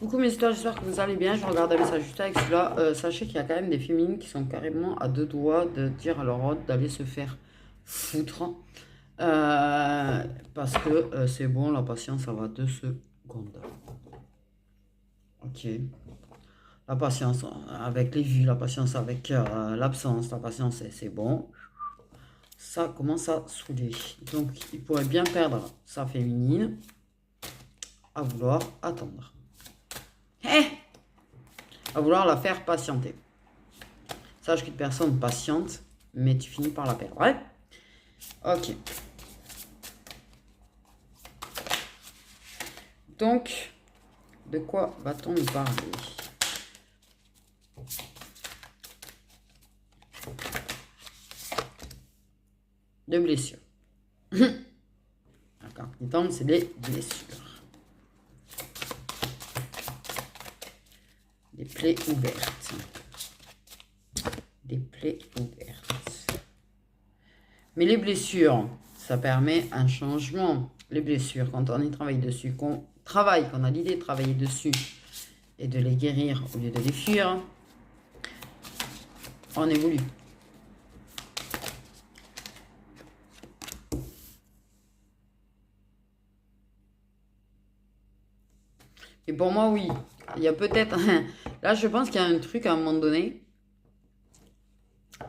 Coucou mes histoires, j'espère que vous allez bien. Je regarde un message juste avec celui-là. Sachez qu'il y a quand même des féminines qui sont carrément à deux doigts de dire à leur hôte d'aller se faire foutre. Parce que c'est bon, la patience, ça va 2 secondes. Ok. La patience avec les vues, la patience avec l'absence, la patience, c'est bon. Ça commence à saouler. Donc, il pourrait bien perdre sa féminine à vouloir attendre. À vouloir la faire patienter. Sache qu'une personne patiente, mais tu finis par la perdre. Ouais. Ok. Donc, de quoi va-t-on nous parler? De blessures. La carte qui tombe, c'est des blessures. Des plaies ouvertes. Des plaies ouvertes. Mais les blessures, ça permet un changement. Les blessures, quand on y travaille dessus, qu'on a l'idée de travailler dessus et de les guérir au lieu de les fuir, on évolue. Et pour moi, oui. Il y a peut-être... Là, je pense qu'il y a un truc à un moment donné.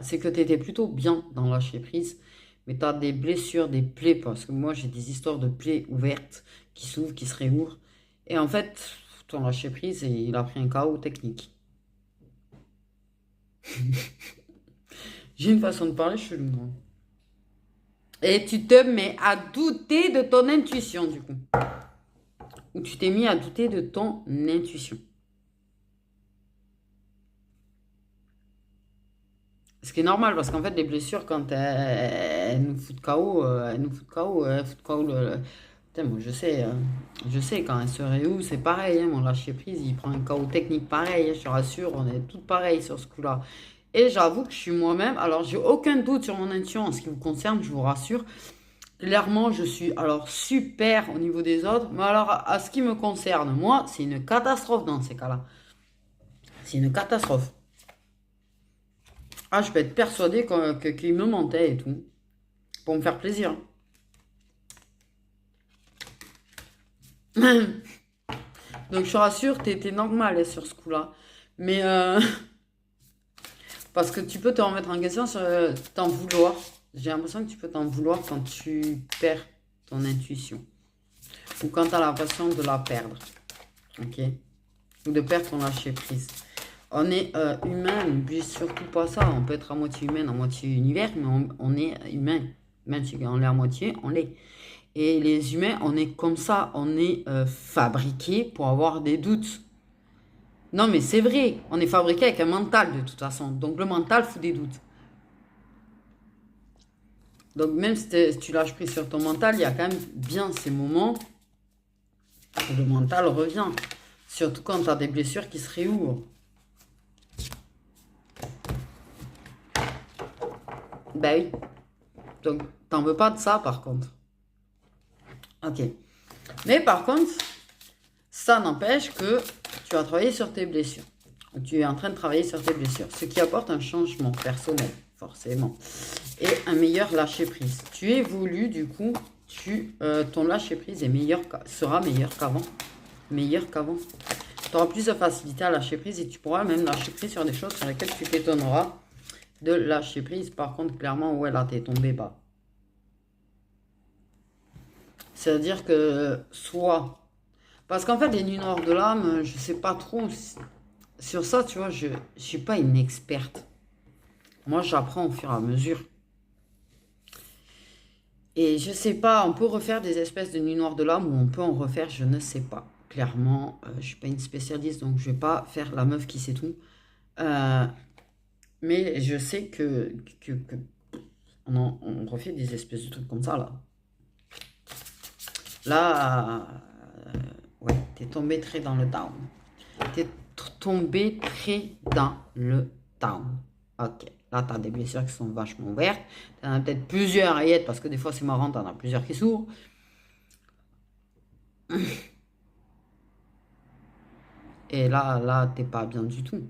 C'est que tu étais plutôt bien dans lâcher prise. Mais tu as des blessures, des plaies. Parce que moi, j'ai des histoires de plaies ouvertes qui s'ouvrent, qui se réouvrent. Et en fait, ton lâcher prise, il a pris un chaos technique. J'ai une façon de parler chelou, moi. Et tu te mets à douter de ton intuition, du coup. Ou tu t'es mis à douter de ton intuition. Ce qui est normal, parce qu'en fait, les blessures, quand elles nous foutent KO, elles foutent KO Putain, moi, je sais, quand elles se réouvrent, c'est pareil, hein, mon lâcher prise, il prend un KO technique pareil, hein, je te rassure, on est toutes pareilles sur ce coup-là. Et j'avoue que je suis moi-même, alors j'ai aucun doute sur mon intuition en ce qui vous concerne, je vous rassure. Clairement, je suis alors super au niveau des autres, mais alors à ce qui me concerne, moi, c'est une catastrophe dans ces cas-là. C'est une catastrophe. Ah, je peux être persuadée qu'il me mentait et tout, pour me faire plaisir. Donc je te rassure, t'es normal hein, sur ce coup-là. Mais parce que tu peux te remettre en question sur t'en vouloir. J'ai l'impression que tu peux t'en vouloir quand tu perds ton intuition. Ou quand tu as l'impression de la perdre. Ok? Ou de perdre ton lâcher prise. On est humain, n'oublie surtout pas ça. On peut être à moitié humain, à moitié univers, mais on est humain. Même si on l'est à moitié, on l'est. Et les humains, on est comme ça. On est fabriqués pour avoir des doutes. Non, mais c'est vrai. On est fabriqué avec un mental de toute façon. Donc le mental fout des doutes. Donc même si tu lâches prise sur ton mental, il y a quand même bien ces moments où le mental revient. Surtout quand tu as des blessures qui se réouvrent. Ben oui. Donc t'en veux pas de ça par contre. Ok. Mais par contre, ça n'empêche que tu as travaillé sur tes blessures. Tu es en train de travailler sur tes blessures. Ce qui apporte un changement personnel, forcément. Et un meilleur lâcher-prise. Tu évolues, du coup, ton lâcher-prise sera meilleur qu'avant. Meilleur qu'avant. Tu auras plus de facilité à lâcher prise et tu pourras même lâcher prise sur des choses sur lesquelles tu t'étonneras de lâcher prise. Par contre, clairement, ouais, là, t'es tombé bas. C'est-à-dire que soit... Parce qu'en fait, les nuits noires de l'âme, je sais pas trop... Sur ça, tu vois, je ne suis pas une experte. Moi, j'apprends au fur et à mesure. Et je sais pas, on peut refaire des espèces de nuits noires de l'âme ou on peut en refaire, je ne sais pas. Clairement, je suis pas une spécialiste, donc je vais pas faire la meuf qui sait tout. Mais je sais que on refait des espèces de trucs comme ça, là. Là, ouais, t'es tombé très dans le down. T'es tombé très dans le down. Ok, là, t'as des blessures qui sont vachement ouvertes. T'en as peut-être plusieurs à y être, parce que des fois, c'est marrant, t'en as plusieurs qui s'ouvrent. Et là, t'es pas bien du tout.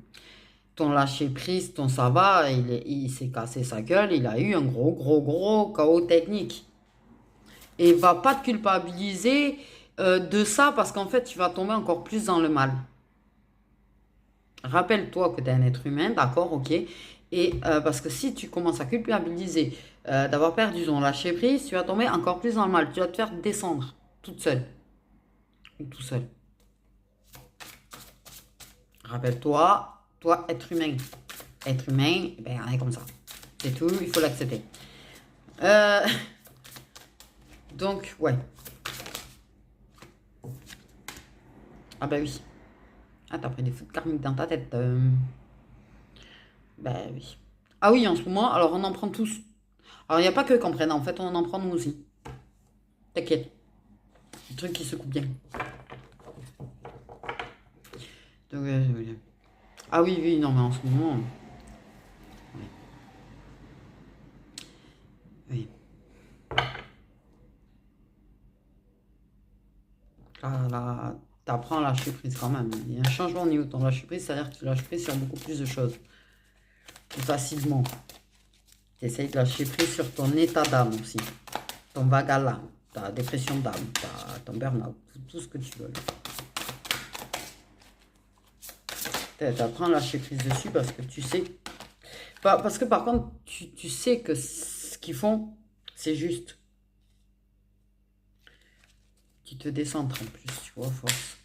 Ton lâcher prise, ton ça va, il s'est cassé sa gueule, il a eu un gros chaos technique. Et va pas te culpabiliser de ça parce qu'en fait, tu vas tomber encore plus dans le mal. Rappelle-toi que tu es un être humain, d'accord, ok. Et parce que si tu commences à culpabiliser d'avoir perdu ton lâcher prise, tu vas tomber encore plus dans le mal. Tu vas te faire descendre toute seule ou tout seul. Rappelle-toi, toi, être humain. Être humain, ben, on est comme ça. C'est tout, il faut l'accepter. Euh, donc, ouais. Ah bah oui. Ah, t'as pris des foudres karmiques dans ta tête. Ben oui. Ah oui, en ce moment, alors on en prend tous. Alors, il n'y a pas que qu'on prenne, en fait, on en prend nous aussi. T'inquiète. Le truc qui se coupe bien. Donc, ah oui, oui, non, mais en ce moment... Oui. Oui. Là, t'apprends à lâcher prise quand même. Il y a un changement au niveau de ton lâcher prise, c'est-à-dire que tu lâches prise sur beaucoup plus de choses. Plus facilement. Tu essayes de lâcher prise sur ton état d'âme aussi. Ton vagala, ta dépression d'âme, ton burn-out, tout ce que tu veux. Tu apprends à lâcher prise dessus parce que tu sais... Parce que par contre, tu sais que ce qu'ils font, c'est juste. Qui te décentre en plus, tu vois, force.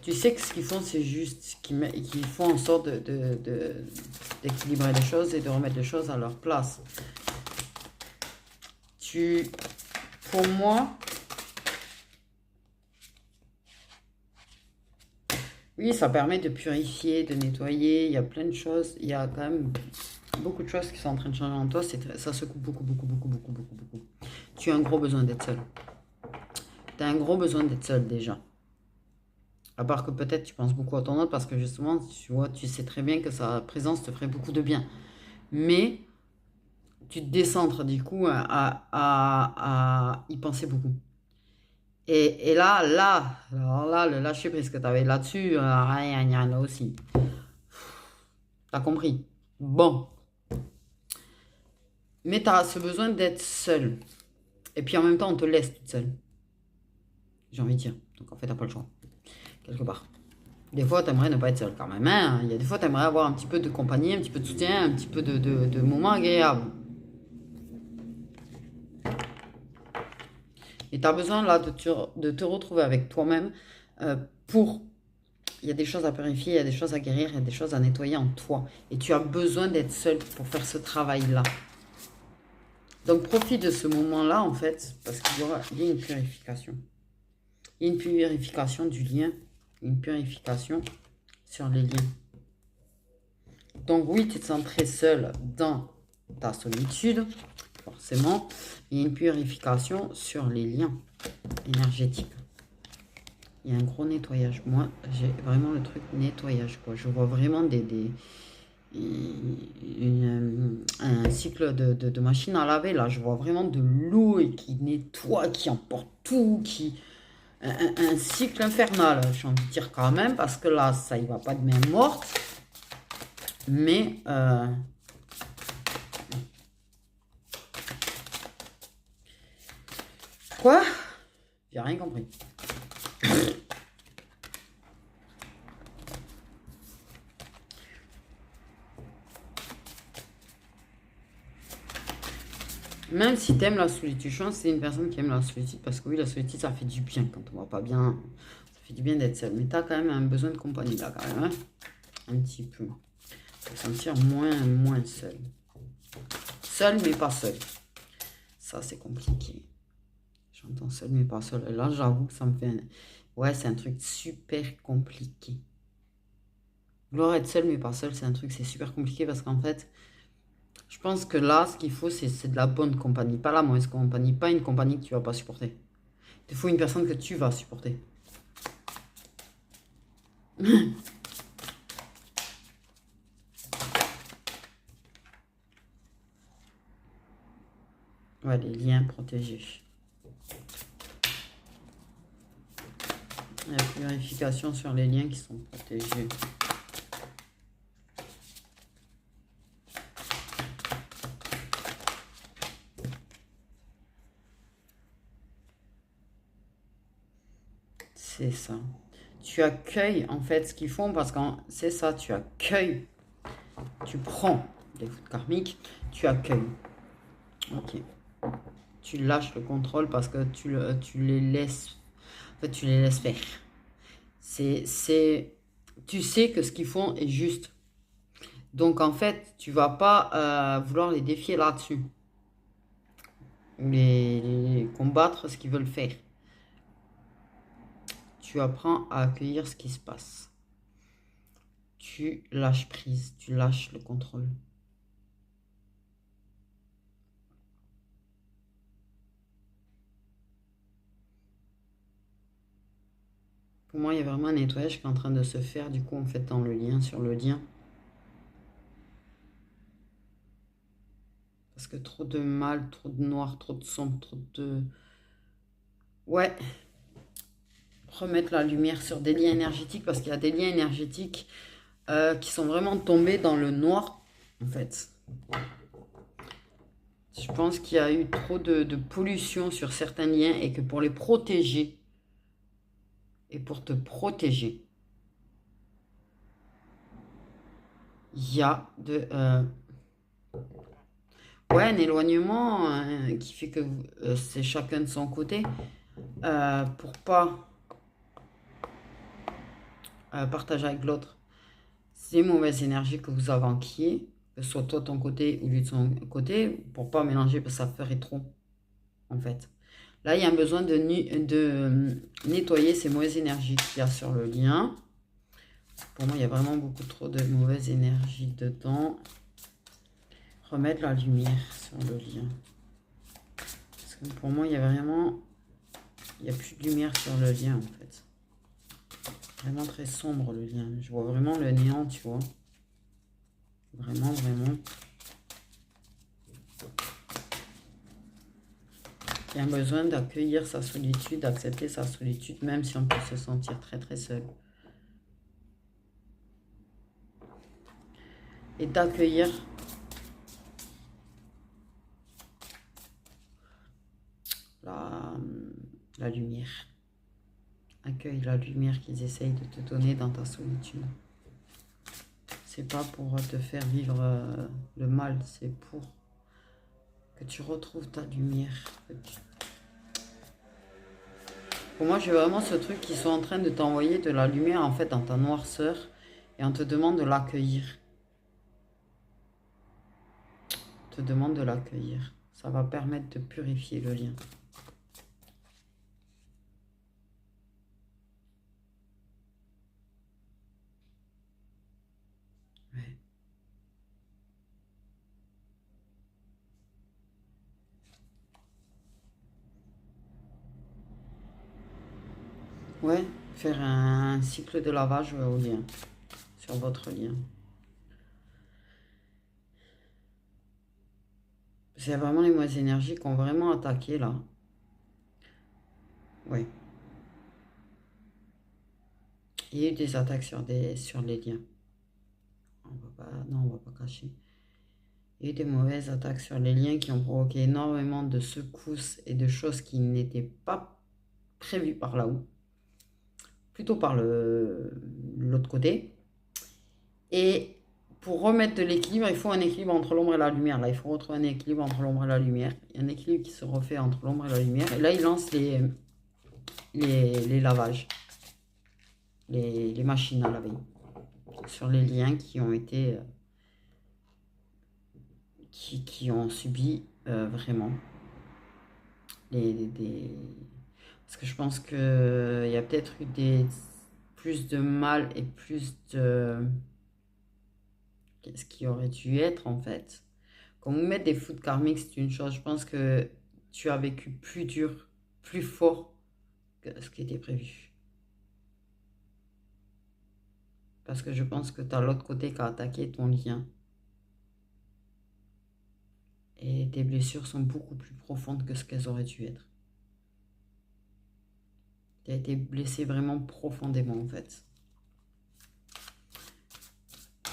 Tu sais que ce qu'ils font, c'est juste. Qu'ils font en sorte d'équilibrer les choses et de remettre les choses à leur place. Pour moi, oui, ça permet de purifier, de nettoyer. Il y a plein de choses. Il y a quand même beaucoup de choses qui sont en train de changer en toi. Ça se coupe beaucoup. Tu as un gros besoin d'être seul. Tu as un gros besoin d'être seul déjà. À part que peut-être tu penses beaucoup à ton autre parce que justement, tu vois, tu sais très bien que sa présence te ferait beaucoup de bien. Mais tu te décentres du coup à y penser beaucoup. Et alors là, le lâcher prise que tu avais là-dessus, rien là aussi. T'as compris? Bon. Mais tu as ce besoin d'être seul. Et puis en même temps, on te laisse toute seule. J'ai envie de dire. Donc en fait, t'as pas le choix. Quelque part. Des fois, t'aimerais ne pas être seul quand même. Hein. Il y a des fois, t'aimerais avoir un petit peu de compagnie, un petit peu de soutien, un petit peu de moments agréables. Et tu as besoin là de te retrouver avec toi-même pour... Il y a des choses à purifier, il y a des choses à guérir, il y a des choses à nettoyer en toi. Et tu as besoin d'être seul pour faire ce travail-là. Donc profite de ce moment-là en fait, parce qu'il y a une purification. Il y a une purification du lien, une purification sur les liens. Donc oui, tu te sens très seul dans ta solitude, forcément. Il y a une purification sur les liens énergétiques. Il y a un gros nettoyage. Moi, j'ai vraiment le truc nettoyage, quoi. Je vois vraiment un cycle de machine à laver, là. Je vois vraiment de l'eau et qui nettoie, qui emporte tout, un cycle infernal, j'ai envie de dire quand même, parce que là, ça y va pas de main morte. Mais... Quoi? J'ai rien compris. Même si t'aimes la solitude, je pense que c'est une personne qui aime la solitude parce que oui, la solitude, ça fait du bien quand on va pas bien. Ça fait du bien d'être seul. Mais t'as quand même un besoin de compagnie là, quand même. Hein, un petit peu. Pour te sentir moins seul. Seul, mais pas seul. Ça, c'est compliqué. J'entends seul, mais pas seul. Et là, j'avoue que ça me fait... Ouais, c'est un truc super compliqué. Vouloir être seul, mais pas seul, c'est un truc, c'est super compliqué parce qu'en fait... Je pense que là, ce qu'il faut, c'est de la bonne compagnie. Pas la mauvaise compagnie. Pas une compagnie que tu vas pas supporter. Il faut une personne que tu vas supporter. Ouais, les liens protégés. La purification sur les liens qui sont protégés. C'est ça. Tu accueilles en fait ce qu'ils font parce que c'est ça, tu accueilles. Tu prends les foudres karmiques, tu accueilles. Ok. Tu lâches le contrôle parce que tu les laisses. En fait, tu les laisses faire. Tu sais que ce qu'ils font est juste. Donc en fait, tu vas pas vouloir les défier là-dessus. Les combattre ce qu'ils veulent faire. Tu apprends à accueillir ce qui se passe. Tu lâches prise, tu lâches le contrôle. Pour moi, il y a vraiment un nettoyage qui est en train de se faire, du coup, en fait, dans le lien, sur le lien. Parce que trop de mal, trop de noir, trop de sombre, trop de... Ouais. Remettre la lumière sur des liens énergétiques, parce qu'il y a des liens énergétiques qui sont vraiment tombés dans le noir, en fait. Je pense qu'il y a eu trop de pollution sur certains liens et que pour les protéger, et pour te protéger, il y a ouais, un éloignement qui fait que c'est chacun de son côté pour pas partager avec l'autre ces mauvaises énergies que vous avez enquillées, que ce soit toi de ton côté ou lui de son côté, pour pas mélanger parce que ça ferait trop en fait. Là, il y a un besoin de nettoyer ces mauvaises énergies qu'il y a sur le lien. Pour moi, il y a vraiment beaucoup trop de mauvaises énergies dedans. Remettre la lumière sur le lien. Parce que pour moi, il y a vraiment... Il n'y a plus de lumière sur le lien, en fait. Vraiment très sombre, le lien. Je vois vraiment le néant, tu vois. Vraiment, vraiment. Il y a un besoin d'accueillir sa solitude, d'accepter sa solitude, même si on peut se sentir très, très seul. Et d'accueillir la lumière. Accueille la lumière qu'ils essayent de te donner dans ta solitude. C'est pas pour te faire vivre le mal, c'est pour que tu retrouves ta lumière. Pour moi, j'ai vraiment ce truc qui sont en train de t'envoyer de la lumière en fait dans ta noirceur et on te demande de l'accueillir. On te demande de l'accueillir. Ça va permettre de purifier le lien. Ouais. Ouais, faire un cycle de lavage au lien, sur votre lien. C'est vraiment les mauvaises énergies qui ont vraiment attaqué là. Ouais. Il y a eu des attaques sur les liens. Non, on va pas cacher. Il y a eu des mauvaises attaques sur les liens qui ont provoqué énormément de secousses et de choses qui n'étaient pas prévues par là-haut. Plutôt par l'autre côté. Et pour remettre de l'équilibre, il faut un équilibre entre l'ombre et la lumière. Là, il faut retrouver un équilibre entre l'ombre et la lumière. Il y a un équilibre qui se refait entre l'ombre et la lumière. Et là, il lance les lavages. Les machines à laver. Sur les liens qui ont été... qui ont subi vraiment parce que je pense qu'il y a peut-être eu plus de mal et plus de... Qu'est-ce qui aurait dû être en fait. Quand vous mettez des foudres karmiques, c'est une chose. Je pense que tu as vécu plus dur, plus fort que ce qui était prévu. Parce que je pense que tu as l'autre côté qui a attaqué ton lien. Et tes blessures sont beaucoup plus profondes que ce qu'elles auraient dû être. Tu as été blessé vraiment profondément, en fait.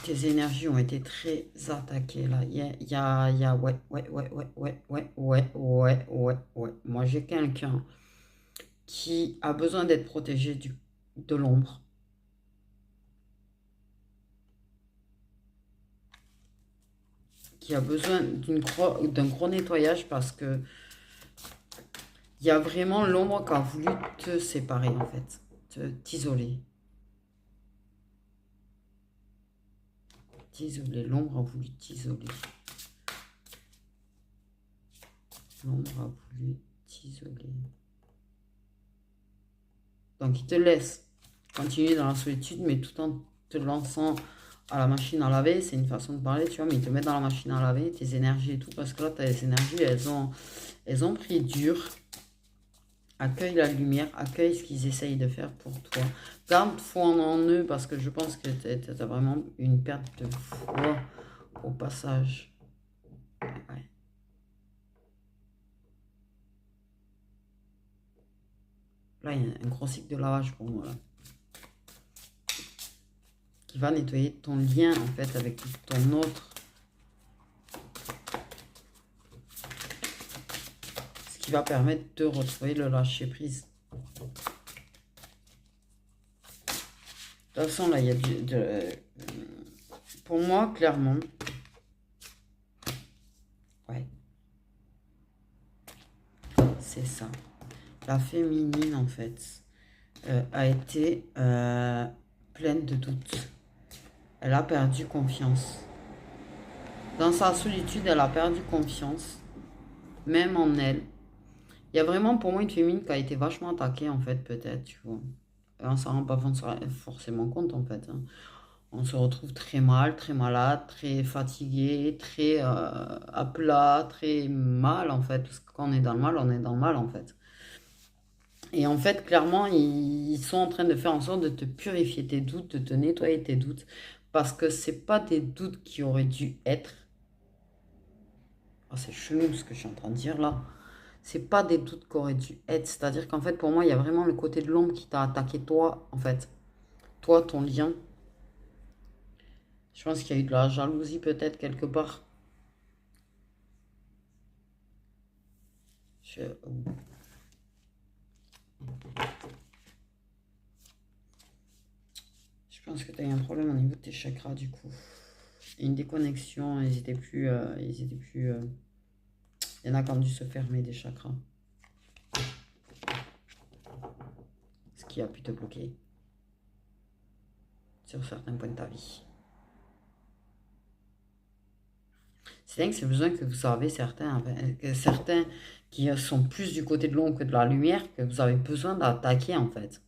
Tes énergies ont été très attaquées, là. Ouais. Moi, j'ai quelqu'un qui a besoin d'être protégé de l'ombre. Qui a besoin d'un gros nettoyage parce que il y a vraiment l'ombre qui a voulu te séparer, en fait. T'isoler. T'isoler. L'ombre a voulu t'isoler. L'ombre a voulu t'isoler. Donc, il te laisse continuer dans la solitude, mais tout en te lançant à la machine à laver. C'est une façon de parler, tu vois, mais il te met dans la machine à laver, tes énergies et tout, parce que là, tes énergies, elles ont pris dur. Accueille la lumière, accueille ce qu'ils essayent de faire pour toi. Garde foi en eux, parce que je pense que tu as vraiment une perte de foi au passage. Ouais. Là, il y a un gros cycle de lavage pour moi, là. Qui va nettoyer ton lien, en fait, avec ton autre. Ce qui va permettre de retrouver le lâcher-prise. De toute façon, là, il y a pour moi, clairement... Ouais. C'est ça. La féminine, en fait, a été pleine de doutes. Elle a perdu confiance. Dans sa solitude, elle a perdu confiance. Même en elle. Il y a vraiment pour moi une féminine qui a été vachement attaquée, en fait, peut-être, tu vois. Et on s'en rend pas forcément compte, en fait. Hein. On se retrouve très mal, très malade, très fatigué, très à plat, très mal, en fait. Parce que quand on est dans le mal, on est dans le mal, en fait. Et en fait, clairement, ils sont en train de faire en sorte de te purifier tes doutes, de te nettoyer tes doutes. Parce que c'est pas des doutes qui auraient dû être. Oh, c'est chelou ce que je suis en train de dire là. C'est pas des doutes qui auraient dû être. C'est-à-dire qu'en fait, pour moi, il y a vraiment le côté de l'ombre qui t'a attaqué toi, en fait. Toi, ton lien. Je pense qu'il y a eu de la jalousie peut-être quelque part. Je... Je pense que tu as eu un problème au niveau de tes chakras du coup. Et une déconnexion, ils étaient plus... Il y en a qui ont dû se fermer des chakras. Ce qui a pu te bloquer sur certains points de ta vie. C'est dingue, c'est besoin que vous avez certains qui sont plus du côté de l'ombre que de la lumière, que vous avez besoin d'attaquer en fait.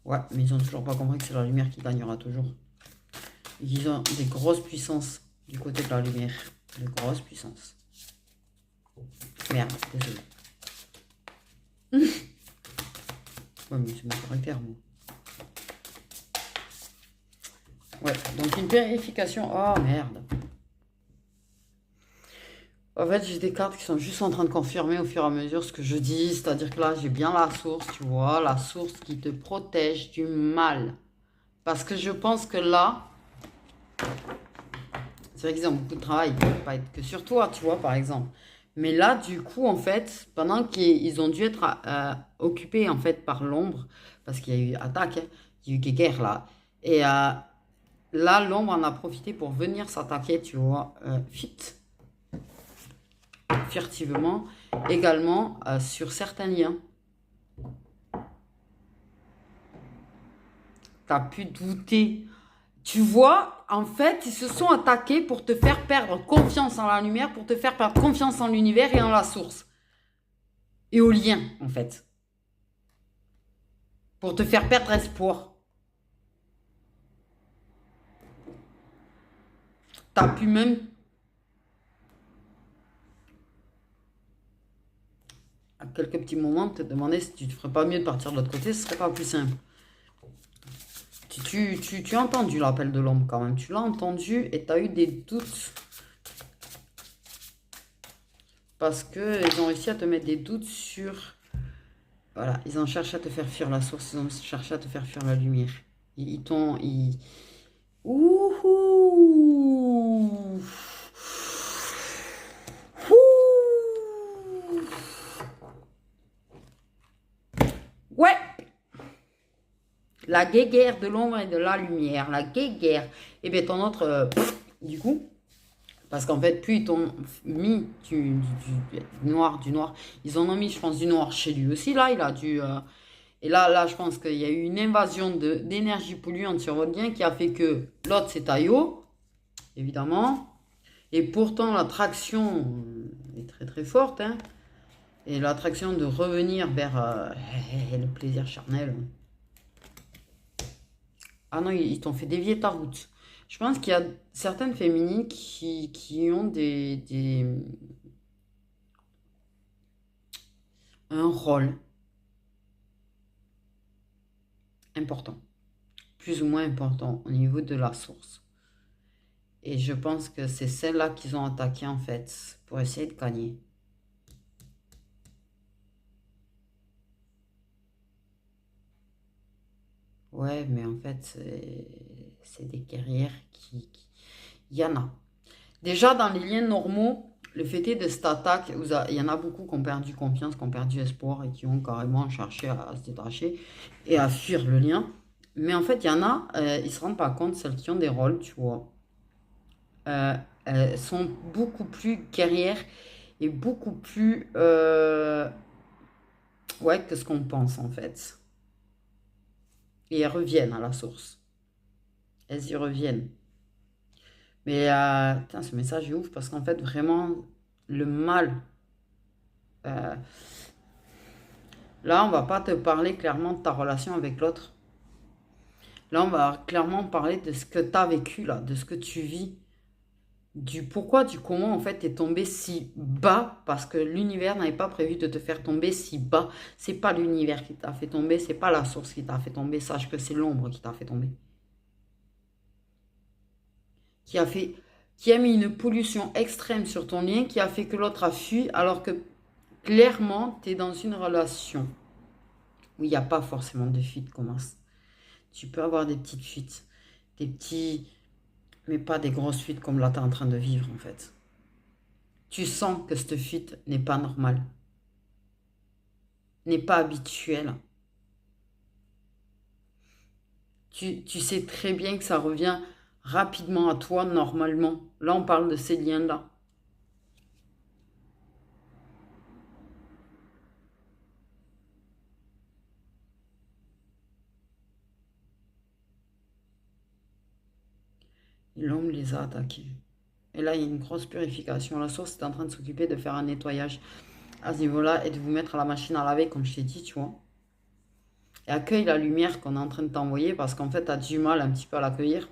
Ouais, mais ils ont toujours pas compris que c'est la lumière qui gagnera toujours. Ils ont des grosses puissances du côté de la lumière. De grosses puissances. Merde, désolé. Ouais, mais c'est mon caractère, moi. Ouais, donc une purification. Oh, merde. En fait, j'ai des cartes qui sont juste en train de confirmer au fur et à mesure ce que je dis. C'est-à-dire que là, j'ai bien la source, tu vois. La source qui te protège du mal. Parce que je pense que là... C'est vrai qu'ils ont beaucoup de travail. Ils ne peuvent pas être que sur toi, tu vois, par exemple. Mais là, du coup, en fait, pendant qu'ils ont dû être occupés, en fait, par l'ombre, parce qu'il y a eu attaque, hein, il y a eu des guerres, là. Et là, l'ombre en a profité pour venir s'attaquer, tu vois, furtivement, également sur certains liens. Tu as pu douter. Tu vois, en fait, ils se sont attaqués pour te faire perdre confiance en la lumière, pour te faire perdre confiance en l'univers et en la source. Et au lien, en fait. Pour te faire perdre espoir. Tu as pu même... à quelques petits moments, te demander si tu ne te ferais pas mieux de partir de l'autre côté, ce serait pas plus simple. Tu as entendu l'appel de l'ombre quand même. Tu l'as entendu et tu as eu des doutes. Parce qu'ils ont réussi à te mettre des doutes sur... Voilà, ils ont cherché à te faire fuir la source. Ils ont cherché à te faire fuir la lumière. Ils t'ont... Ouhou. Ouais. La guéguerre de l'ombre et de la lumière. La guéguerre. Et bien ton autre... du coup... Parce qu'en fait, plus ils t'ont mis du noir, ils en ont mis, je pense, du noir chez lui aussi. Là, il a dû... et là, je pense qu'il y a eu une invasion d'énergie polluante sur votre lien qui a fait que l'autre, c'est Tayo, évidemment. Et pourtant, l'attraction est très, très forte. Hein, et l'attraction de revenir vers le plaisir charnel. Ah non, ils t'ont fait dévier ta route. Je pense qu'il y a certaines féminines qui ont un rôle important, plus ou moins important au niveau de la source. Et je pense que c'est celle-là qu'ils ont attaqué en fait pour essayer de gagner. Ouais, mais en fait, c'est des guerrières Il y en a. Déjà, dans les liens normaux, le fait est de cette attaque, il y en a beaucoup qui ont perdu confiance, qui ont perdu espoir et qui ont carrément cherché à se détacher et à fuir le lien. Mais en fait, il y en a, ils ne se rendent pas compte, celles qui ont des rôles, tu vois. Sont beaucoup plus guerrières et beaucoup plus... ouais, que ce qu'on pense, en fait. Et elles reviennent à la source. Elles y reviennent. Mais putain, ce message est ouf parce qu'en fait, vraiment, le mal... euh, là, on va pas te parler clairement de ta relation avec l'autre. Là, on va clairement parler de ce que tu as vécu, là, de ce que tu vis. Du pourquoi, du comment, en fait, tu es tombé si bas, parce que l'univers n'avait pas prévu de te faire tomber si bas. C'est pas l'univers qui t'a fait tomber, c'est pas la source qui t'a fait tomber. Sache que c'est l'ombre qui t'a fait tomber. Qui a fait, qui a mis une pollution extrême sur ton lien, qui a fait que l'autre a fui, alors que clairement, tu es dans une relation où il n'y a pas forcément de fuite, commence. Tu peux avoir des petites fuites, des petits, mais pas des grosses fuites comme là, tu es en train de vivre, en fait. Tu sens que cette fuite n'est pas normale, n'est pas habituelle. Tu sais très bien que ça revient rapidement à toi, normalement. Là, on parle de ces liens-là. Et l'homme les a attaqués. Et là, il y a une grosse purification. La source est en train de s'occuper de faire un nettoyage à ce niveau-là et de vous mettre à la machine à laver, comme je t'ai dit, tu vois. Et accueille la lumière qu'on est en train de t'envoyer parce qu'en fait, tu as du mal un petit peu à l'accueillir.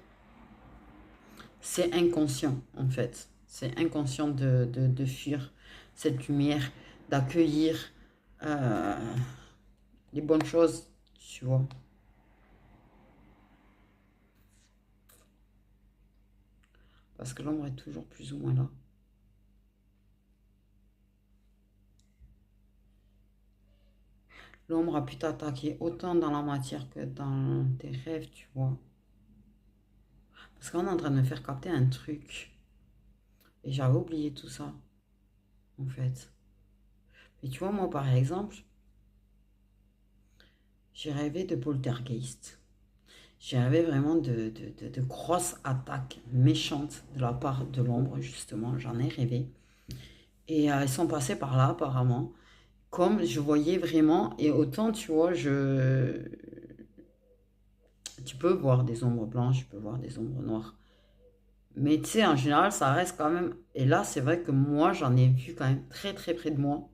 C'est inconscient, en fait. C'est inconscient de fuir cette lumière, d'accueillir euh, les bonnes choses, tu vois. Parce que l'ombre est toujours plus ou moins là. L'ombre a pu t'attaquer autant dans la matière que dans tes rêves, tu vois. Parce qu'on est en train de me faire capter un truc. Et j'avais oublié tout ça, en fait. Et tu vois, moi, par exemple, j'ai rêvé de poltergeist. J'ai rêvé vraiment de grosses attaques méchantes de la part de l'ombre, justement. J'en ai rêvé. Et ils sont passés par là, apparemment. Comme je voyais vraiment, et autant, tu vois, tu peux voir des ombres blanches, tu peux voir des ombres noires. Mais tu sais, en général, ça reste quand même... Et là, c'est vrai que moi, j'en ai vu quand même très, très près de moi.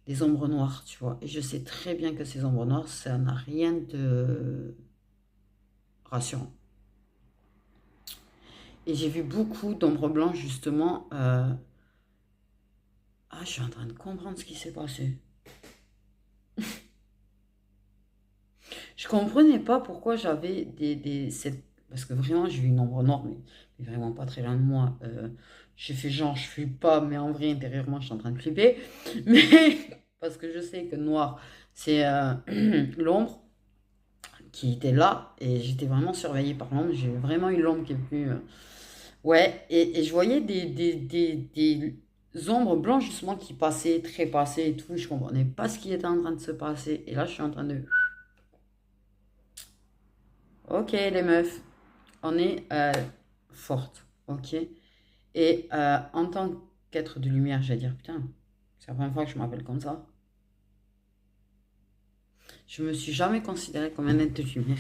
Des ombres noires, tu vois. Et je sais très bien que ces ombres noires, ça n'a rien de rassurant. Et j'ai vu beaucoup d'ombres blanches, justement. Ah, je suis en train de comprendre ce qui s'est passé. comprenais pas pourquoi j'avais parce que vraiment, j'ai vu une ombre noire, mais vraiment pas très loin de moi. J'ai fait genre, je fuis pas, mais en vrai, intérieurement, je suis en train de flipper. Mais parce que je sais que noir, c'est l'ombre qui était là, et j'étais vraiment surveillée par l'ombre. J'ai vraiment eu l'ombre qui est venue. Ouais, et je voyais des ombres blanches justement qui passaient, trépassaient et tout. Je comprenais pas ce qui était en train de se passer. Et là, je suis en train de... Ok, les meufs, on est fortes, ok? Et en tant qu'être de lumière, j'allais dire, putain, c'est la première fois que je m'appelle comme ça. Je me suis jamais considérée comme un être de lumière.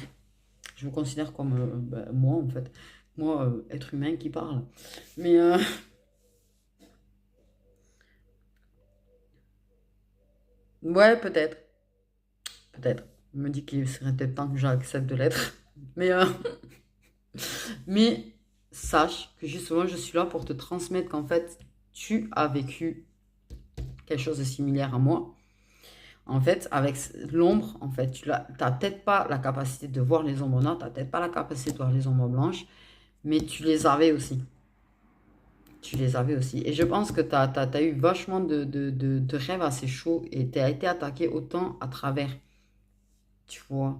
Je me considère comme moi, en fait. Moi, être humain qui parle. Mais, ouais, peut-être. Peut-être. Je me dis qu'il serait peut-être temps que j'accepte de l'être. Mais, mais sache que justement, je suis là pour te transmettre qu'en fait, tu as vécu quelque chose de similaire à moi. En fait, avec l'ombre, en fait, tu n'as peut-être pas la capacité de voir les ombres noires, tu n'as peut-être pas la capacité de voir les ombres blanches, mais tu les avais aussi. Tu les avais aussi. Et je pense que tu as eu vachement de rêves assez chauds et tu as été attaqué autant à travers, tu vois,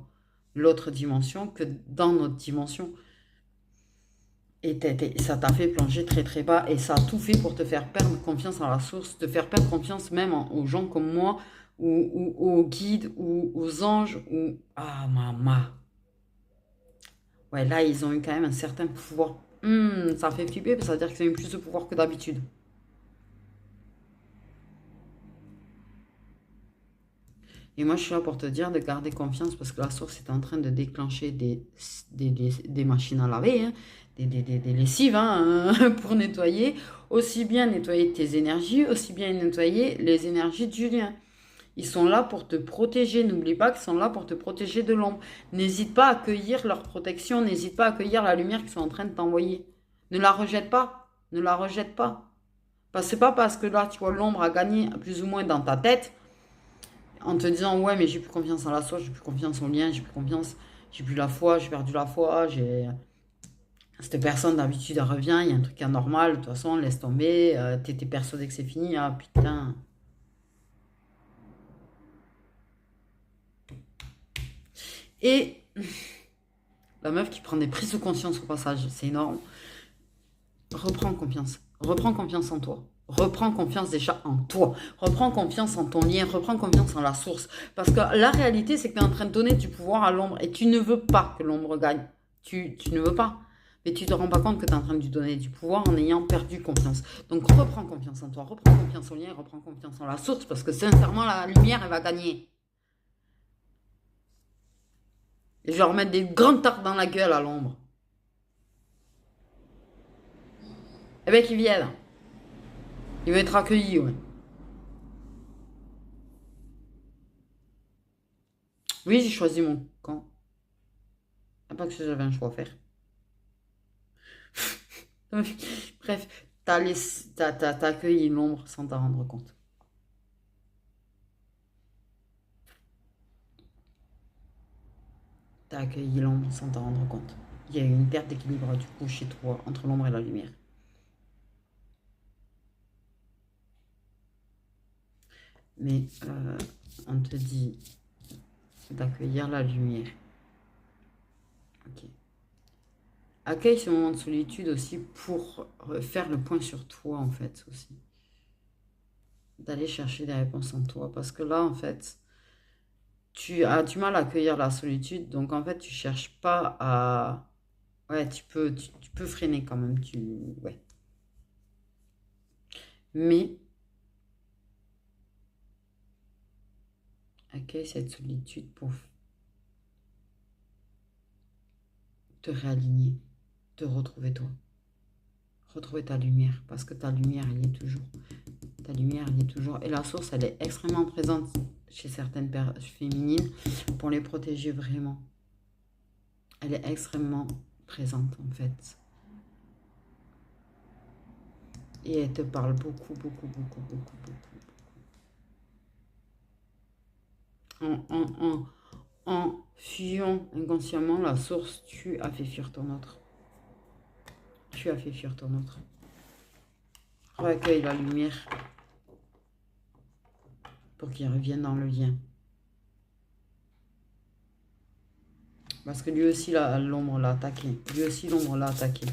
l'autre dimension que dans notre dimension. Et ça t'a fait plonger très très bas et ça a tout fait pour te faire perdre confiance en la source, te faire perdre confiance même aux gens comme moi, ou aux guides, ou aux anges, ou... Ah, maman. Ouais, là, ils ont eu quand même un certain pouvoir. Ça fait flipper, ça veut dire qu'ils ont eu plus de pouvoir que d'habitude. Et moi, je suis là pour te dire de garder confiance parce que la source est en train de déclencher des machines à laver, hein, des lessives hein, pour nettoyer. Aussi bien nettoyer tes énergies, aussi bien nettoyer les énergies de Julien. Ils sont là pour te protéger. N'oublie pas qu'ils sont là pour te protéger de l'ombre. N'hésite pas à accueillir leur protection. N'hésite pas à accueillir la lumière qu'ils sont en train de t'envoyer. Ne la rejette pas. Ne la rejette pas. Parce que c'est pas parce que là, tu vois, l'ombre a gagné plus ou moins dans ta tête en te disant ouais mais j'ai plus confiance en la source, j'ai plus confiance en lien, j'ai plus confiance, j'ai plus la foi, j'ai perdu la foi, j'ai cette personne d'habitude elle revient, il y a un truc anormal, de toute façon laisse tomber, t'étais persuadé que c'est fini, ah putain. Et la meuf qui prend des prises de conscience au passage, c'est énorme. Reprends confiance, reprends confiance en toi. Reprends confiance déjà en toi. Reprends confiance en ton lien. Reprends confiance en la source. Parce que la réalité, c'est que tu es en train de donner du pouvoir à l'ombre et tu ne veux pas que l'ombre gagne. Tu ne veux pas. Mais tu te rends pas compte que tu es en train de lui donner du pouvoir en ayant perdu confiance. Donc reprends confiance en toi. Reprends confiance au lien. Reprends confiance en la source. Parce que sincèrement, la lumière, elle va gagner. Et je vais leur mettre des grandes tartes dans la gueule à l'ombre. Eh bien, qu'ils viennent. Ils vont être accueillis, ouais. Oui, j'ai choisi mon camp. Pas que j'avais un choix à faire. Bref, t'as accueilli l'ombre sans t'en rendre compte. T'as accueilli l'ombre sans t'en rendre compte. Il y a eu une perte d'équilibre du coup chez toi entre l'ombre et la lumière. Mais on te dit d'accueillir la lumière. Ok. Accueille ce moment de solitude aussi pour faire le point sur toi en fait aussi. D'aller chercher des réponses en toi. Parce que là en fait, tu as du mal à accueillir la solitude. Donc en fait, tu cherches pas à... Ouais, tu peux freiner quand même. Ouais. Mais accueille cette solitude pour te réaligner, te retrouver toi. Retrouver ta lumière, parce que ta lumière, elle y est toujours. Ta lumière, elle y est toujours. Et la source, elle est extrêmement présente chez certaines féminines pour les protéger vraiment. Elle est extrêmement présente, en fait. Et elle te parle beaucoup, beaucoup, beaucoup, beaucoup, beaucoup. en fuyant inconsciemment la source, tu as fait fuir ton autre. Tu as fait fuir ton autre. Recueille la lumière pour qu'il revienne dans le lien. Parce que lui aussi, l'ombre l'a attaqué. Lui aussi, l'ombre l'a attaqué.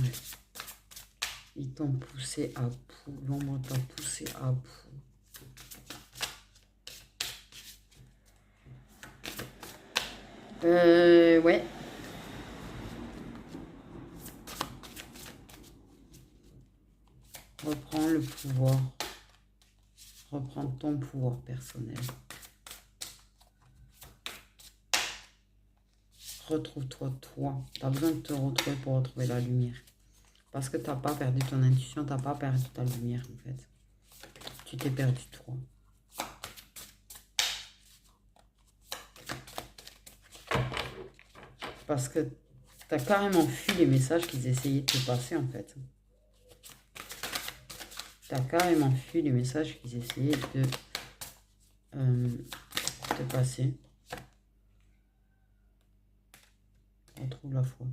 Ouais. Ils t'ont poussé à bout. L'ombre t'a poussé à bout. Ouais. Reprends le pouvoir. Reprends ton pouvoir personnel. Retrouve-toi, toi. Tu as besoin de te retrouver pour retrouver la lumière. Parce que tu n'as pas perdu ton intuition, tu n'as pas perdu ta lumière, en fait. Tu t'es perdu, toi. Parce que tu as carrément fui les messages qu'ils essayaient de te passer, en fait. Tu as carrément fui les messages qu'ils essayaient de te passer. On trouve la foi.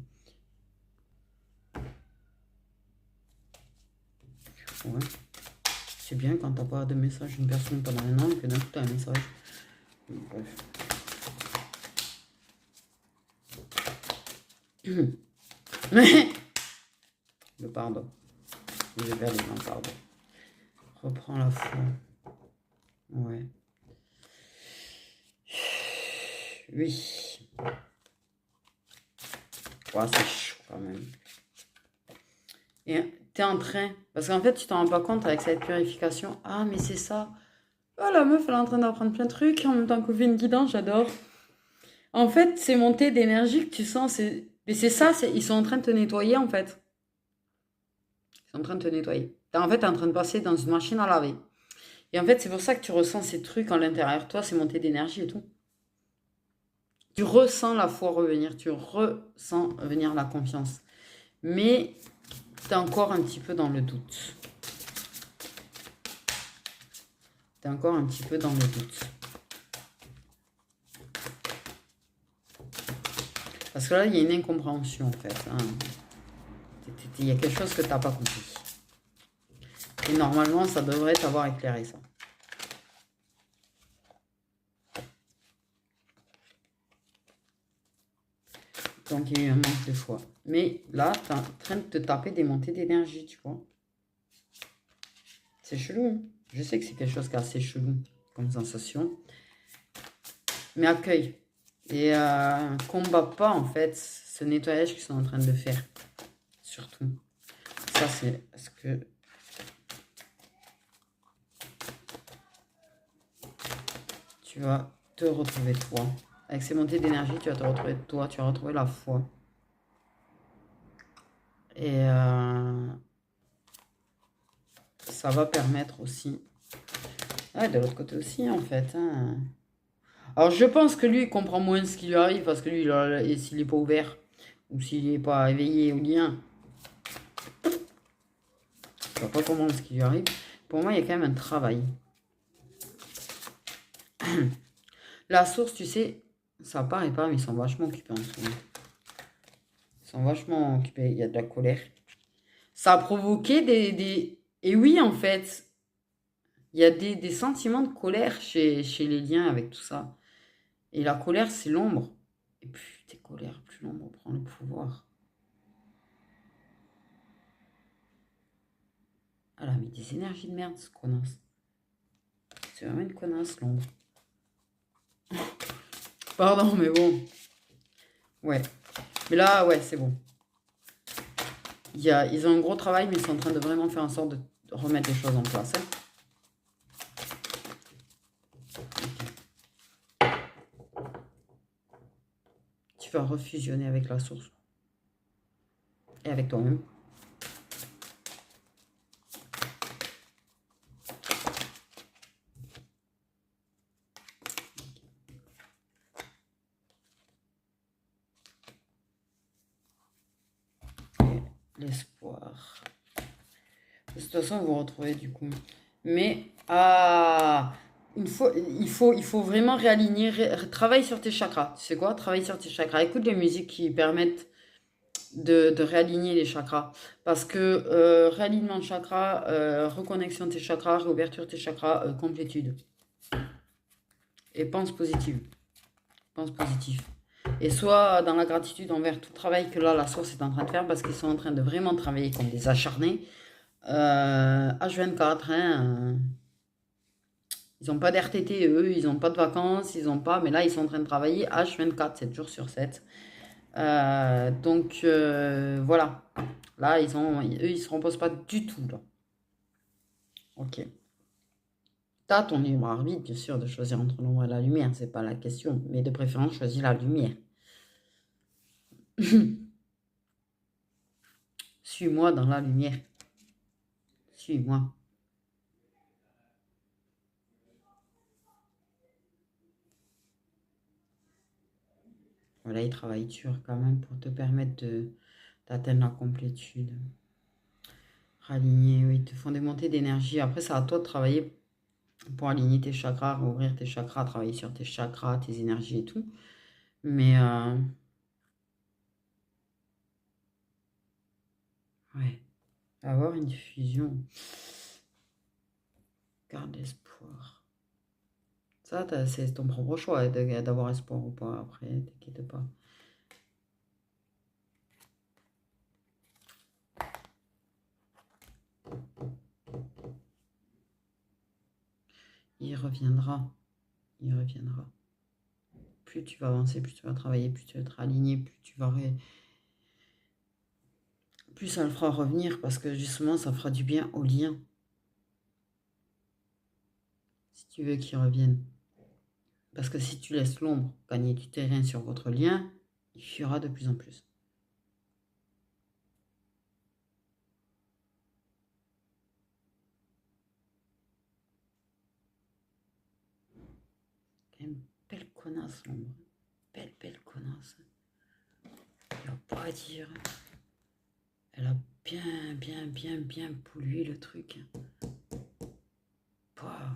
Ouais. C'est bien quand t'as pas de message d'une personne pendant un an que d'un coup t'as un message. Bref. Le pardon. Je vais perdre le pardon. Reprends la foi. Ouais. Oui. Ouais, c'est chaud quand même. Et t'es en train... Parce qu'en fait, tu t'en rends pas compte avec cette purification. Ah, mais c'est ça. Oh, la meuf, elle est en train d'apprendre plein de trucs en même temps qu'on fait une guidance, j'adore. En fait, ces montées d'énergie que tu sens, mais c'est ça, ils sont en train de te nettoyer, en fait. Ils sont en train de te nettoyer. En fait, t'es en train de passer dans une machine à laver. Et en fait, c'est pour ça que tu ressens ces trucs en l'intérieur de toi, ces montées d'énergie et tout. Tu ressens la foi revenir, tu ressens venir la confiance. Mais t'es encore un petit peu dans le doute. T'es encore un petit peu dans le doute. Parce que là, il y a une incompréhension, en fait. Hein. Il y a quelque chose que tu n'as pas compris. Et normalement, ça devrait t'avoir éclairé, ça. Donc, il y a eu un manque de foi. Mais là, tu es en train de te taper des montées d'énergie, tu vois. C'est chelou. Hein. Je sais que c'est quelque chose qui est assez chelou comme sensation. Mais accueille. Et combat pas, en fait, ce nettoyage qu'ils sont en train de faire. Surtout. Ça, c'est ce que... Tu vas te retrouver toi. Avec ces montées d'énergie, tu vas te retrouver toi. Tu vas retrouver la foi. Et ça va permettre aussi... Ouais, de l'autre côté aussi, en fait. Hein. Alors, je pense que lui, il comprend moins ce qui lui arrive parce que lui, s'il n'est pas ouvert ou s'il n'est pas éveillé au lien, il ne va pas comprendre ce qui lui arrive. Pour moi, il y a quand même un travail. La source, tu sais, ça paraît pas, mais ils sont vachement occupés en ce moment. Ils sont vachement occupés. Il y a de la colère. Ça a provoqué des... Et oui, en fait, il y a des sentiments de colère chez les liens avec tout ça. Et la colère, c'est l'ombre. Et plus t'es colère, plus l'ombre prend le pouvoir. Elle a mis des énergies de merde, ce connasse. C'est vraiment une connasse, l'ombre. Pardon, mais bon. Ouais. Mais là, ouais, c'est bon. Ils ont un gros travail, mais ils sont en train de vraiment faire en sorte de remettre les choses en place. Hein. Tu vas refusionner avec la source. Et avec toi-même. toute façon, vous vous retrouvez du coup. Mais il faut vraiment réaligner. Travaille sur tes chakras. Tu sais quoi? Travaille sur tes chakras. Écoute les musiques qui permettent de réaligner les chakras. Parce que réalignement de chakras, reconnexion de tes chakras, réouverture de tes chakras, complétude. Et pense positive. Pense positif. Et soit dans la gratitude envers tout le travail que là, la source est en train de faire, parce qu'ils sont en train de vraiment travailler comme des acharnés. H24, hein, ils n'ont pas d'RTT, eux, ils n'ont pas de vacances, ils n'ont pas, mais là, ils sont en train de travailler H24, 7 jours sur 7. Donc, voilà. Là, eux, ils ne se reposent pas du tout, là. Ok. T'as ton libre arbitre, bien sûr, de choisir entre l'ombre et la lumière, c'est pas la question. Mais de préférence, choisis la lumière. Suis-moi dans la lumière. Suis-moi. Voilà, ils travaillent dur quand même pour te permettre d'atteindre la complétude. Raligner, oui, ils te font des montées d'énergie. Après, c'est à toi de travailler pour aligner tes chakras, rouvrir tes chakras, travailler sur tes chakras, tes énergies et tout. Mais, ouais, avoir une fusion. Garde l'espoir. Ça, c'est ton propre choix d'avoir espoir ou pas. Après, t'inquiète pas. Il reviendra. Il reviendra. Plus tu vas avancer, plus tu vas travailler, plus tu vas être aligné, plus tu vas... Plus ça le fera revenir parce que justement, ça fera du bien au lien. Si tu veux qu'il revienne. Parce que si tu laisses l'ombre gagner du terrain sur votre lien, il fuira de plus en plus. Une belle connasse, l'ombre. Belle connasse. Il n'y a pas à dire. Elle a bien pollué le truc. Bah.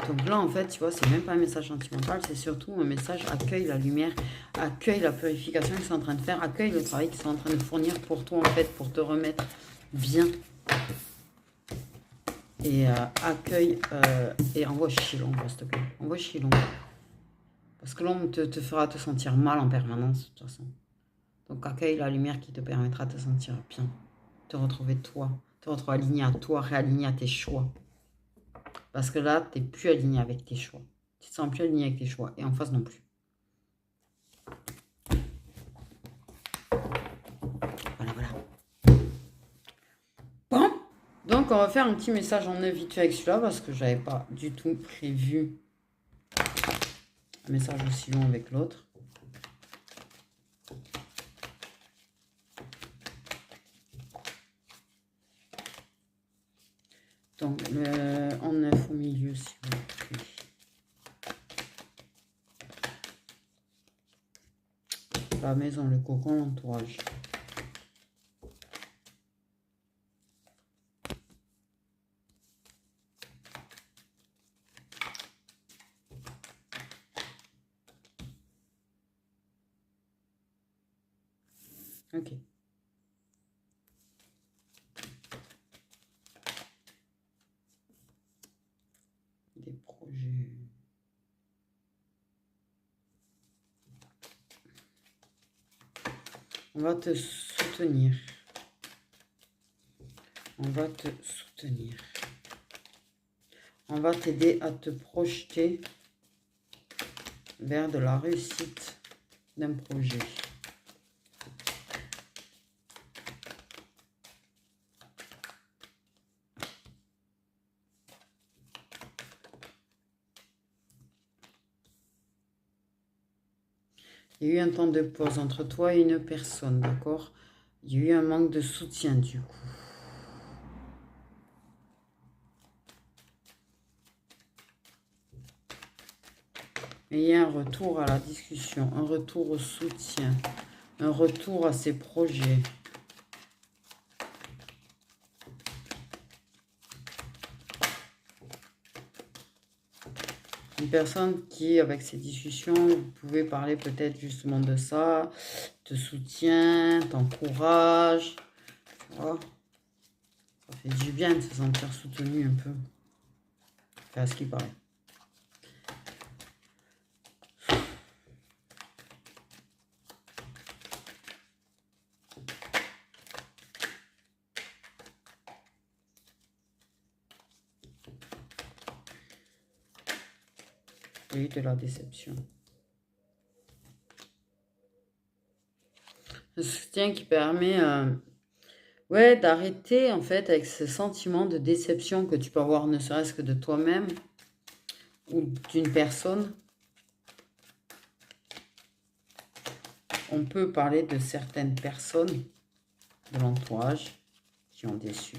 Donc là, en fait, tu vois, c'est même pas un message sentimental, c'est surtout un message accueille la lumière, accueille la purification qu'ils sont en train de faire, accueille le travail qu'ils sont en train de fournir pour toi, en fait, pour te remettre bien. Et accueille et envoie chier l'ombre, s'il te plaît. Envoie chier l'ombre. Parce que l'ombre te fera te sentir mal en permanence, de toute façon. Donc accueille la lumière qui te permettra de te sentir bien. Te retrouver toi, te retrouver aligné à toi, réaligné à tes choix. Parce que là, tu n'es plus aligné avec tes choix. Tu ne te sens plus aligné avec tes choix. Et en face non plus. Voilà. Bon. Donc, on va faire un petit message en neuf vite fait avec celui-là. Parce que je n'avais pas du tout prévu un message aussi long avec l'autre. Donc, en neuf au milieu, s'il vous plaît. La maison, le cocon, l'entourage. Ok. Des projets. On va te soutenir. On va te soutenir. On va t'aider à te projeter vers de la réussite d'un projet. Il y a eu un temps de pause entre toi et une personne, d'accord? Il y a eu un manque de soutien du coup. Et il y a un retour à la discussion, un retour au soutien, un retour à ses projets. une personne qui, avec ces discussions, vous pouvez parler peut-être justement de ça, te soutient, t'encourage, tu vois. Ça fait du bien de se sentir soutenu un peu. Enfin, à ce qui paraît. Oui, de la déception. Un soutien qui permet ouais, d'arrêter en fait avec ce sentiment de déception que tu peux avoir ne serait-ce que de toi-même ou d'une personne. On peut parler de certaines personnes de l'entourage qui ont déçu.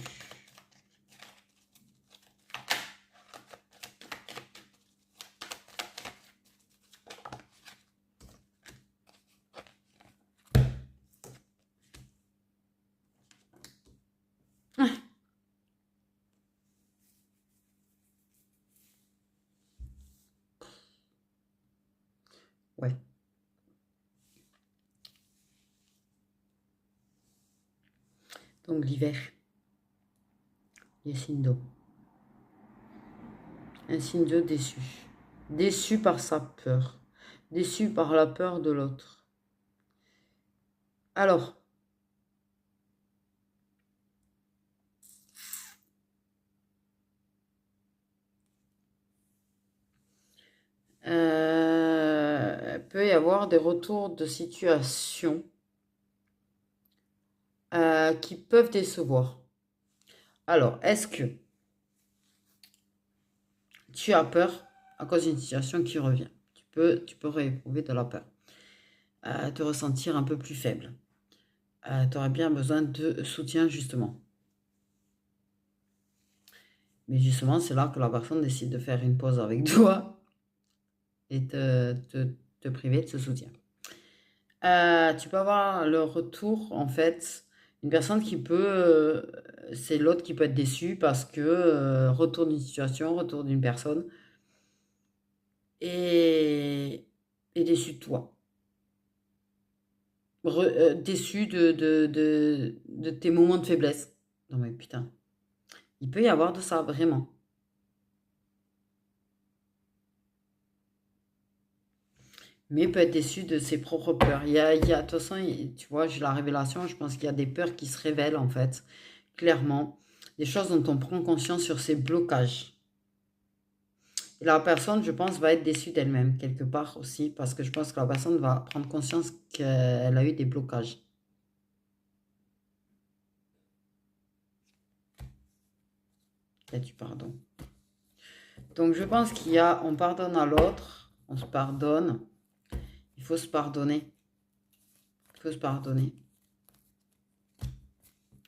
Ouais. Donc l'hiver, les signes d'eau. Un signe d'eau déçu. Déçu par sa peur. Déçu par la peur de l'autre. Alors, peut y avoir des retours de situation qui peuvent décevoir. Alors, est-ce que tu as peur à cause d'une situation qui revient? Tu peux éprouver de la peur. Te ressentir un peu plus faible. Tu aurais bien besoin de soutien, justement. Mais justement, c'est là que la personne décide de faire une pause avec toi et te priver de ce soutien. Tu peux avoir le retour, en fait, une personne qui peut... c'est l'autre qui peut être déçu parce que retour d'une situation, retour d'une personne, et déçu de toi. Déçu de tes moments de faiblesse. Non mais putain, il peut y avoir de ça, vraiment. Mais peut être déçu de ses propres peurs. De toute façon, tu vois, j'ai la révélation, je pense qu'il y a des peurs qui se révèlent en fait, clairement. Des choses dont on prend conscience sur ces blocages. Et la personne, je pense, va être déçue d'elle-même, quelque part aussi, parce que je pense que la personne va prendre conscience qu'elle a eu des blocages. Il y a du pardon. Donc je pense qu'il y a, on pardonne à l'autre, on se pardonne, il faut se pardonner. Il faut se pardonner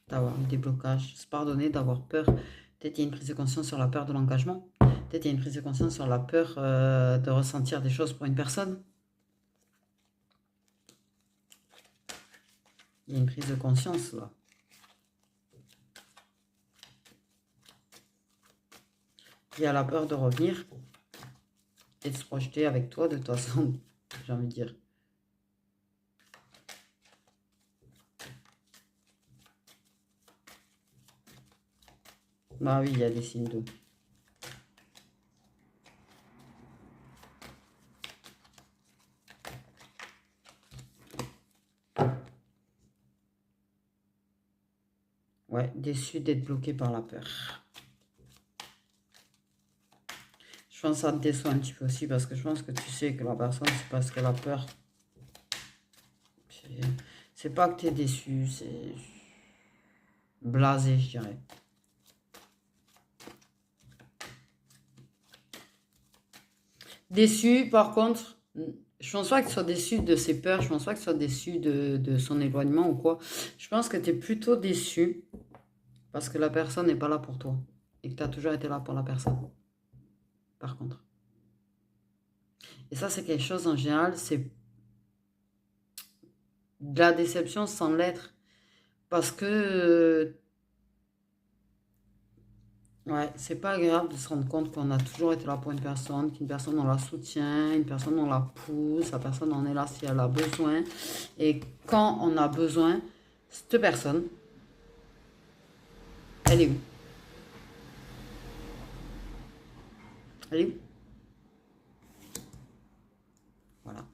d'avoir eu des blocages, se pardonner d'avoir peur. Peut-être il y a une prise de conscience sur la peur de l'engagement. Peut-être il y a une prise de conscience sur la peur de ressentir des choses pour une personne. Il y a une prise de conscience là. Il y a la peur de revenir et de se projeter avec toi de toute façon, j'ai envie de dire. Bah oui, il y a des signes d'eau. Ouais, déçu d'être bloqué par la peur. Je pense que ça te déçoit un petit peu aussi parce que je pense que tu sais que la personne, c'est parce qu'elle a peur. C'est pas que tu es déçu, c'est blasé, je dirais. Déçu, par contre, je pense pas que tu sois déçu de ses peurs, je pense pas que tu sois déçu de son éloignement ou quoi. Je pense que tu es plutôt déçu parce que la personne n'est pas là pour toi et que tu as toujours été là pour la personne, par contre. Et ça, c'est quelque chose en général, c'est de la déception sans l'être. Parce que Ouais, c'est pas agréable de se rendre compte qu'on a toujours été là pour une personne, qu'une personne on la soutient, une personne on la pousse, la personne on est là si elle a besoin. Et quand on a besoin, cette personne, elle est où? Elle est où? Voilà.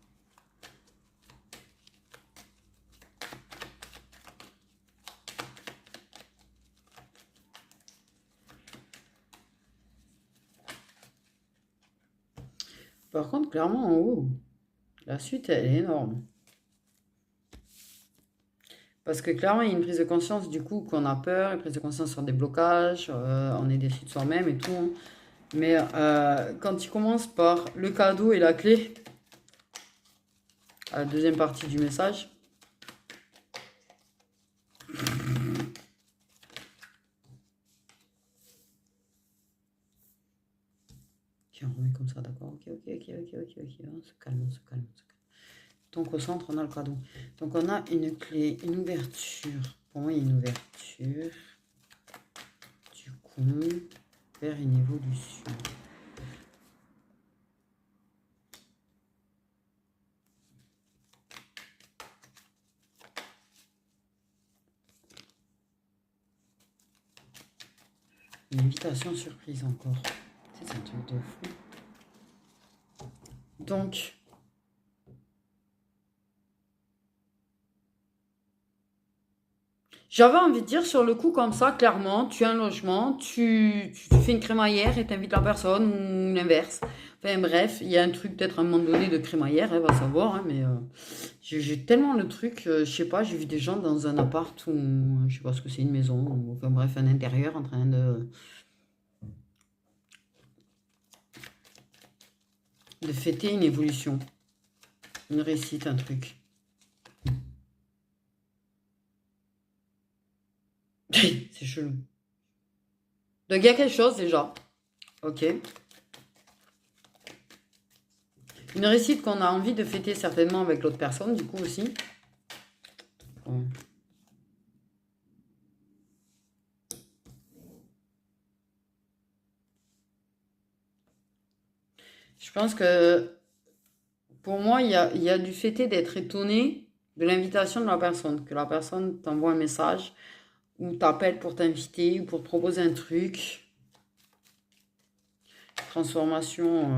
Par contre, clairement, en haut, la suite, elle est énorme. Parce que clairement, il y a une prise de conscience du coup qu'on a peur, une prise de conscience sur des blocages, on est déçu de soi-même et tout, hein. Mais quand tu commences par le cadeau et la clé, à la deuxième partie du message, tiens, on remet comme ça, d'accord? Ok, ok, ok, ok, ok, ok, on se calme, on se calme, on se calme. Donc au centre, on a le cadeau. Donc on a une clé, une ouverture. Pour moi, il y a une ouverture. Du coup, vers une évolution. Une invitation surprise encore. C'est un truc de fou. Donc, j'avais envie de dire sur le coup comme ça, clairement, tu as un logement, tu fais une crémaillère et t'invites la personne ou l'inverse. Enfin bref, il y a un truc peut-être à un moment donné de crémaillère, elle va savoir, hein, mais j'ai tellement le truc, je sais pas, j'ai vu des gens dans un appart ou je sais pas ce que c'est, une maison, ou enfin bref, un intérieur en train de fêter une évolution, une réussite, un truc. C'est chelou. Donc il y a quelque chose déjà, ok. Une réussite qu'on a envie de fêter certainement avec l'autre personne, du coup aussi. Ouais. Je pense que pour moi, il y a du fait d'être étonné de l'invitation de la personne. Que la personne t'envoie un message ou t'appelle pour t'inviter ou pour te proposer un truc. Transformation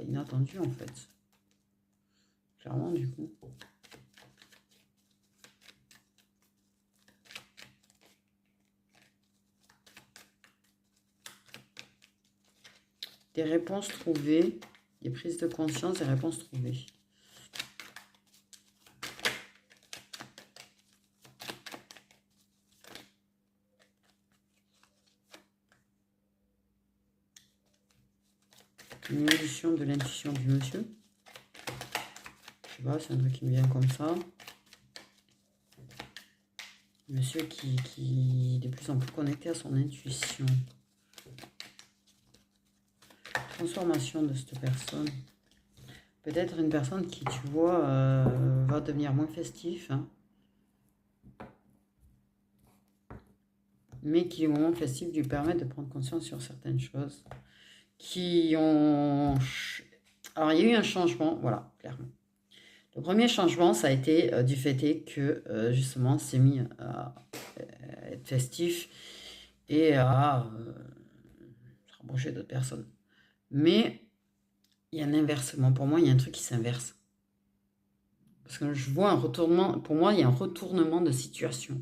inattendue en fait. Clairement, du coup. Des réponses trouvées, des prises de conscience, des réponses trouvées. Une évolution de l'intuition du monsieur. Je sais pas, c'est un truc qui me vient comme ça. Monsieur qui est de plus en plus connecté à son intuition. Transformation de cette personne. Peut-être une personne qui, tu vois, va devenir moins festif, hein, mais qui, au moment festif, lui permet de prendre conscience sur certaines choses. Qui ont... Alors, il y a eu un changement, voilà, clairement. Le premier changement, ça a été du fait que, justement, s'est mis à être festif et à se rapprocher d'autres personnes. Mais il y a un inversement. Pour moi, il y a un truc qui s'inverse. Parce que je vois un retournement. Pour moi, il y a un retournement de situation.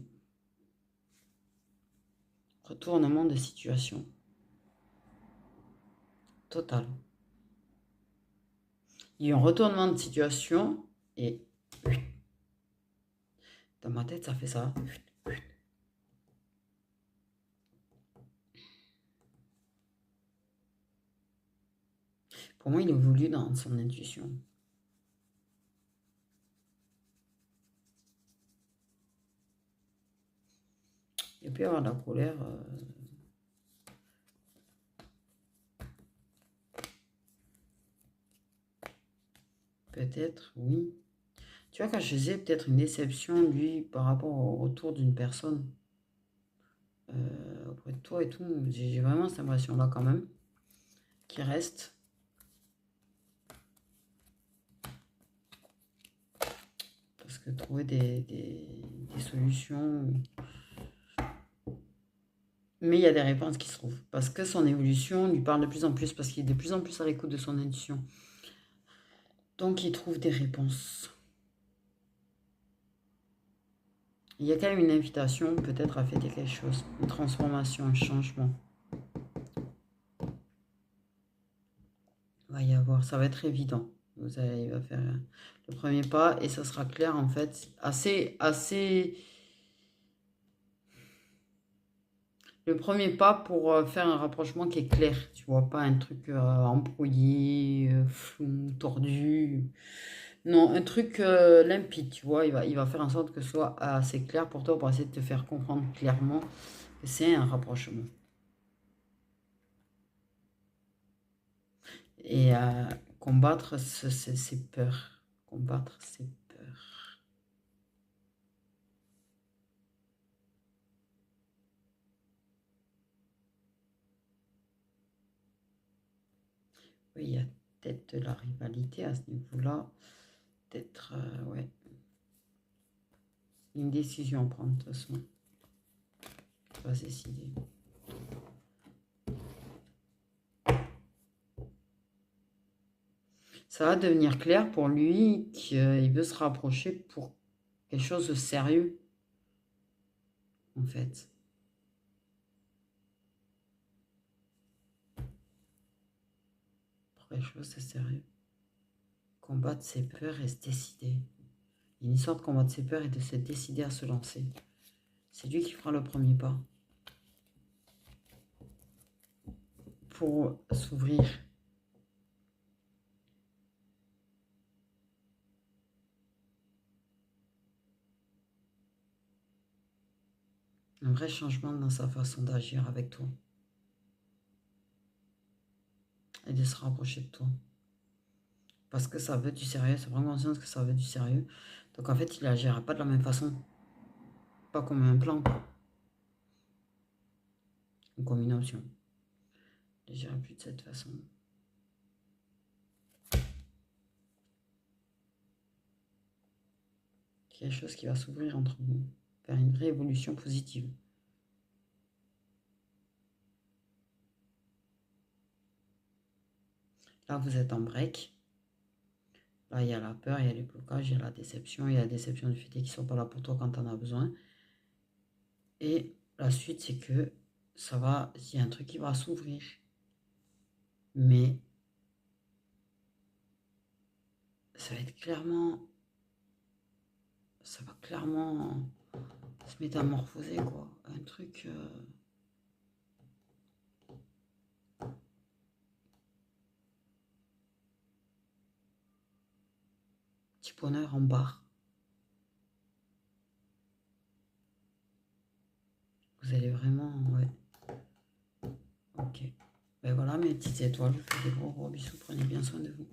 Retournement de situation. Total. Il y a eu un retournement de situation et dans ma tête, ça fait ça. Pour moi, il évolue dans son intuition. Il peut y avoir de la colère. Peut-être, oui. Tu vois, quand je disais peut-être une déception, lui, par rapport au retour d'une personne, auprès de toi et tout. J'ai vraiment cette impression-là quand même, qui reste. Parce que trouver des solutions... Mais il y a des réponses qui se trouvent. Parce que son évolution lui parle de plus en plus, parce qu'il est de plus en plus à l'écoute de son intuition. Donc il trouve des réponses. Il y a quand même une invitation peut-être à fêter quelque chose. Une transformation, un changement. Il va y avoir, ça va être évident. Il va faire le premier pas et ça sera clair en fait. Assez... Le premier pas pour faire un rapprochement qui est clair, tu vois, pas un truc embrouillé, flou, tordu. Non, un truc limpide, tu vois, il va faire en sorte que ce soit assez clair pour toi, pour essayer de te faire comprendre clairement que c'est un rapprochement. Et combattre ces peurs. Combattre ces peurs. Oui, il y a peut-être de la rivalité à ce niveau-là. Peut-être, ouais. Une décision à prendre de toute façon. Tu vas décider. Ça va devenir clair pour lui qu'il veut se rapprocher pour quelque chose de sérieux, en fait. Pour quelque chose de sérieux. Combattre ses peurs et se décider. Une histoire de combattre ses peurs et de se décider à se lancer. C'est lui qui fera le premier pas. Pour s'ouvrir. Un vrai changement dans sa façon d'agir avec toi. Et de se rapprocher de toi. Parce que ça veut du sérieux, ça prend conscience que ça veut du sérieux. Donc en fait, il n'agira pas de la même façon. Pas comme un plan, ou comme une option. Il n'agira plus de cette façon. Quelque chose qui va s'ouvrir entre vous, vers une vraie évolution positive. Là, vous êtes en break. Là, il y a la peur, il y a les blocages, il y a la déception. Il y a la déception du fait qu'ils ne sont pas là pour toi quand tu en as besoin. Et la suite, c'est que ça va, il y a un truc qui va s'ouvrir. Mais ça va être clairement... Ça va clairement se métamorphoser, quoi. Un truc... petit bonheur en barre. Vous allez vraiment... Ouais. Ok. Ben voilà mes petites étoiles. Je vous fais des gros bisous. Prenez bien soin de vous.